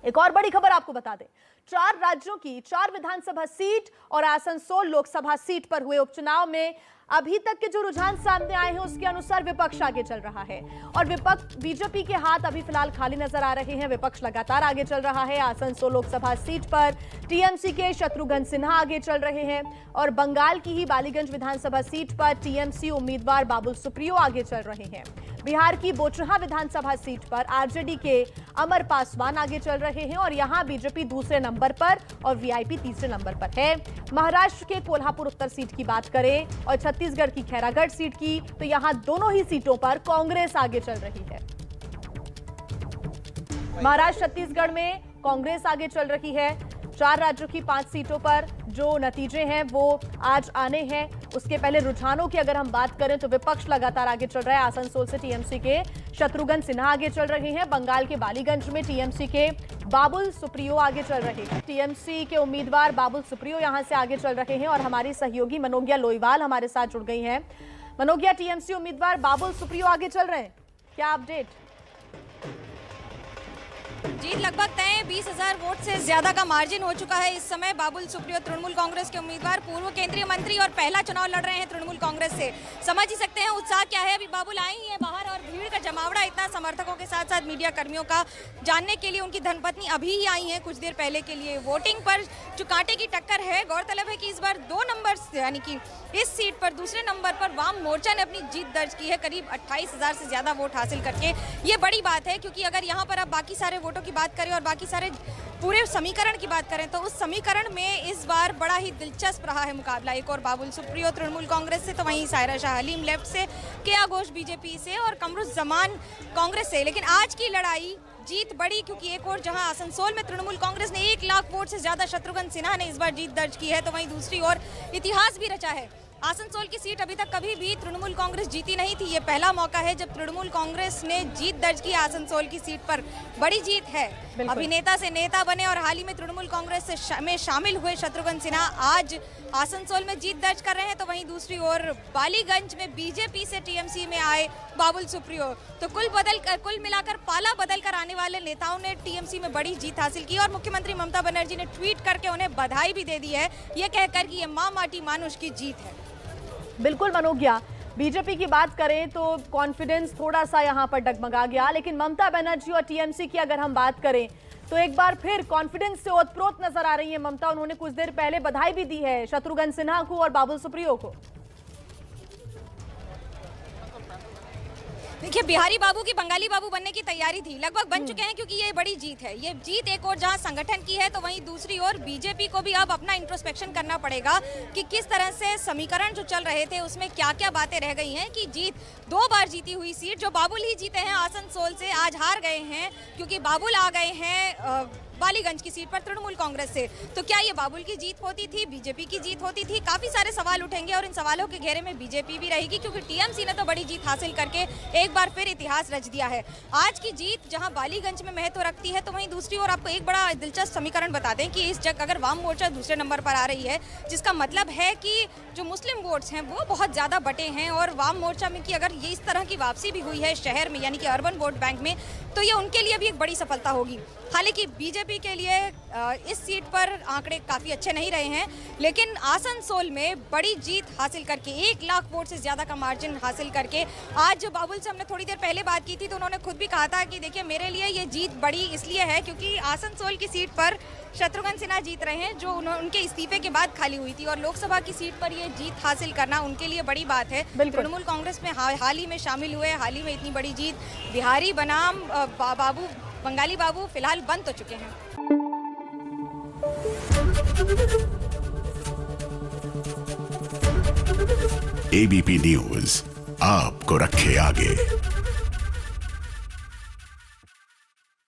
एक और बड़ी खबर आपको बता दें, 4 राज्यों की 4 विधानसभा सीट और आसनसोल लोकसभा सीट पर हुए उपचुनाव में अभी तक के जो रुझान सामने आए हैं उसके अनुसार विपक्ष आगे चल रहा है और विपक्ष बीजेपी के हाथ अभी फिलहाल खाली नजर आ रहे हैं। विपक्ष लगातार आगे चल रहा है। आसनसोल लोकसभा सीट पर टीएमसी के शत्रुघ्न सिन्हा आगे चल रहे हैं और बंगाल की ही बालीगंज विधानसभा सीट पर टीएमसी उम्मीदवार बाबुल सुप्रियो आगे चल रहे हैं। बिहार की बोचहा विधानसभा सीट पर आरजेडी के अमर पासवान आगे चल रहे हैं और यहां बीजेपी दूसरे नंबर पर और वीआईपी तीसरे नंबर पर है। महाराष्ट्र के कोल्हापुर उत्तर सीट की बात करें और छत्तीसगढ़ की खैरागढ़ सीट की तो यहां दोनों ही सीटों पर कांग्रेस आगे चल रही है। महाराष्ट्र छत्तीसगढ़ में कांग्रेस आगे चल रही है। 4 राज्यों की 5 सीटों पर जो नतीजे हैं वो आज आने हैं। उसके पहले रुझानों की अगर हम बात करें तो विपक्ष लगातार आगे चल रहा है। आसनसोल से टीएमसी के शत्रुघ्न सिन्हा आगे चल रहे हैं। बंगाल के बालीगंज में टीएमसी के बाबुल सुप्रियो आगे चल रहे हैं। टीएमसी के उम्मीदवार बाबुल सुप्रियो यहां से आगे चल रहे हैं और हमारी सहयोगी मनोज्ञा लोईवाल हमारे साथ जुड़ गई हैं। मनोज्ञा, टीएमसी उम्मीदवार बाबुल सुप्रियो आगे चल रहे हैं, क्या अपडेट? जीत लगभग तय, 20,000 वोट से ज्यादा का मार्जिन हो चुका है। इस समय बाबुल सुप्रियो तृणमूल कांग्रेस के उम्मीदवार, पूर्व केंद्रीय मंत्री और पहला चुनाव लड़ रहे हैं तृणमूल कांग्रेस से। समझ ही सकते हैं उत्साह क्या है। अभी बाबुल आई ही है बाहर और भीड़ का जमावड़ा इतना, समर्थकों के साथ साथ मीडिया कर्मियों का जानने के लिए उनकी धर्मपत्नी अभी ही आई है कुछ देर पहले के लिए। वोटिंग पर जो कांटे की टक्कर है, गौरतलब है कि इस बार 2 नंबर यानी कि इस सीट पर दूसरे नंबर पर वाम मोर्चा ने अपनी जीत दर्ज की है, करीब 28,000 से ज्यादा वोट हासिल करके। ये बड़ी बात है क्योंकि अगर यहाँ पर अब बाकी सारे वोटों की बात करें और बाकी सारे पूरे समीकरण की बात करें तो उस समीकरण में इस बार बड़ा ही दिलचस्प रहा है मुकाबला। एक और बाबुल सुप्रियो तृणमूल कांग्रेस से, तो वहीं सायरा शाह हलीम लेफ्ट से, केया घोष बीजेपी से और कमरुज्जमान कांग्रेस से। लेकिन आज की लड़ाई जीत बड़ी क्योंकि एक और जहां आसनसोल में तृणमूल कांग्रेस ने 1 लाख वोट से ज्यादा शत्रुघ्न सिन्हा ने इस बार जीत दर्ज की है, तो वहीं दूसरी ओर इतिहास भी रचा है। आसनसोल की सीट अभी तक कभी भी तृणमूल कांग्रेस जीती नहीं थी। ये पहला मौका है जब तृणमूल कांग्रेस ने जीत दर्ज की आसनसोल की सीट पर। बड़ी जीत है। अभिनेता से नेता बने और हाल ही में तृणमूल कांग्रेस में शामिल हुए शत्रुघ्न सिन्हा आज आसनसोल में जीत दर्ज कर रहे हैं, तो वहीं दूसरी ओर बालीगंज में बीजेपी से टीएमसी में आए बाबुल सुप्रियो। तो कुल मिलाकर पाला बदल कर आने वाले नेताओं ने टीएमसी में बड़ी जीत हासिल की और मुख्यमंत्री ममता बनर्जी ने ट्वीट करके उन्हें बधाई भी दे दी है, ये कहकर कि ये मां माटी मानुष की जीत है। बिल्कुल मनोज्ञा, बीजेपी की बात करें तो कॉन्फिडेंस थोड़ा सा यहां पर डगमगा गया, लेकिन ममता बनर्जी और टीएमसी की अगर हम बात करें तो एक बार फिर कॉन्फिडेंस से ओतप्रोत नजर आ रही है ममता। उन्होंने कुछ देर पहले बधाई भी दी है शत्रुघ्न सिन्हा को और बाबुल सुप्रियो को। देखिए, बिहारी बाबू की बंगाली बाबू बनने की तैयारी थी, लगभग बन चुके हैं क्योंकि ये बड़ी जीत है। ये जीत एक और जहां संगठन की है तो वहीं दूसरी ओर बीजेपी को भी अब अपना इंट्रोस्पेक्शन करना पड़ेगा कि किस तरह से समीकरण जो चल रहे थे उसमें क्या क्या बातें रह गई हैं कि जीत 2 बार जीती हुई सीट जो बाबुल ही जीते हैं आसनसोल से आज हार गए हैं क्योंकि बाबुल आ गए हैं बालीगंज की सीट पर तृणमूल कांग्रेस से। तो क्या ये बाबुल की जीत होती थी, बीजेपी की जीत होती थी? काफी सारे सवाल उठेंगे और इन सवालों के घेरे में बीजेपी भी रहेगी क्योंकि टीएमसी ने तो बड़ी जीत हासिल करके एक बार फिर इतिहास रच दिया है। आज की जीत जहां बालीगंज में महत्व रखती है तो वहीं दूसरी ओर आपको एक बड़ा दिलचस्प समीकरण बता दें कि इस जगह अगर वाम मोर्चा दूसरे नंबर पर आ रही है, जिसका मतलब है कि जो मुस्लिम वोट्स हैं वो बहुत ज्यादा बटे हैं और वाम मोर्चा में की अगर ये इस तरह की वापसी भी हुई है शहर में यानी कि अर्बन वोट बैंक में, तो ये उनके लिए भी एक बड़ी सफलता होगी। हालांकि बीजेपी के लिए इस सीट पर आंकड़े काफ़ी अच्छे नहीं रहे हैं, लेकिन आसनसोल में बड़ी जीत हासिल करके 1 लाख वोट से ज़्यादा का मार्जिन हासिल करके आज जो बाबुल से हमने थोड़ी देर पहले बात की थी तो उन्होंने खुद भी कहा था कि देखिए मेरे लिए ये जीत बड़ी इसलिए है क्योंकि आसनसोल की सीट पर शत्रुघ्न सिन्हा जीत रहे हैं जो उनके इस्तीफे के बाद खाली हुई थी और लोकसभा की सीट पर ये जीत हासिल करना उनके लिए बड़ी बात है। तृणमूल कांग्रेस में हाल ही में शामिल हुए, हाल ही में इतनी बड़ी जीत, बिहारी बनाम बाबू बंगाली बाबू फिलहाल बंद हो चुके हैं। एबीपी न्यूज आपको रखे आगे।